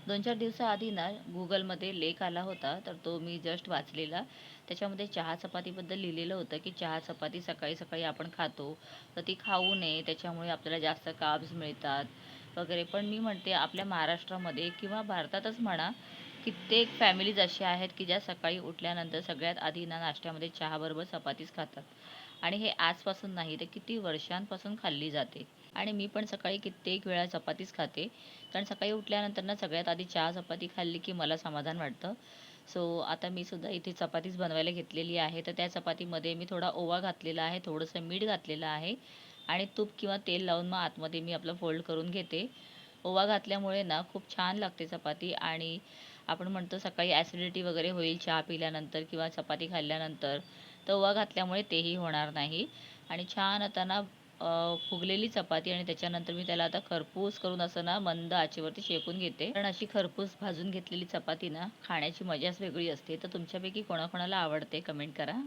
2-4 दिवसाआधी ना Googleमध्ये लेख आला होता, तर तो मी जस्ट वाचलेला. त्याच्यामध्ये चहा चपातीबद्दल लिहिलेलं होतं, की चहा चपाती सकाळी-सकाळी आपण खातो, तर ती खाऊ नये. त्याच्यामुळे आपल्याला जास्त कार्ब्स मिळतात वगैरे. पण मी म्हणते आपल्या महाराष्ट्रामध्ये किंवा भारतातच म्हणा, कित्येक फॅमिलीज अशा आहेत, की ज्या सकाळी उठल्यानंतर सगळ्यात आधी ना नाश्त्यामध्ये चहाबरोबर चपातीच खातात. आणि हे आजपासून नाही, तर किती वर्षांपासून खाल्ली जाते. आणि मी पण सकाळी कित्येक वेळा चपातीच खाते. कारण सकाळी उठल्यानंतर ना सगळ्यात आधी चहा चपाती खाल्ली की मला समाधान वाटतं. सो आता मी सुद्धा इथे चपातीच बनवायला घेतलेली आहे. तर त्या चपातीमध्ये मी थोडा ओवा घातलेला आहे, थोडंसं मीठ घातलेलं आहे आणि तूप किंवा तेल लावून मग आतमध्ये मी आपलं फोल्ड करून घेते. ओवा घातल्यामुळे ना खूप छान लागते चपाती. आणि आपण म्हणतो सकाळी ॲसिडिटी वगैरे होईल चहा पिल्यानंतर किंवा चपाती खाल्ल्यानंतर, तर ओवा घातल्यामुळे तेही होणार नाही. आणि छान आता ना फुगलेली चपाती आणि त्याच्यानंतर मी त्याला आता खरपूस करून असं ना मंद आचेवरती शेकून घेते. कारण अशी खरपूस भाजून घेतलेली चपाती ना खाण्याची मजाच वेगळी असते. तर तुमच्यापैकी कोणाकोणाला आवडते कमेंट करा.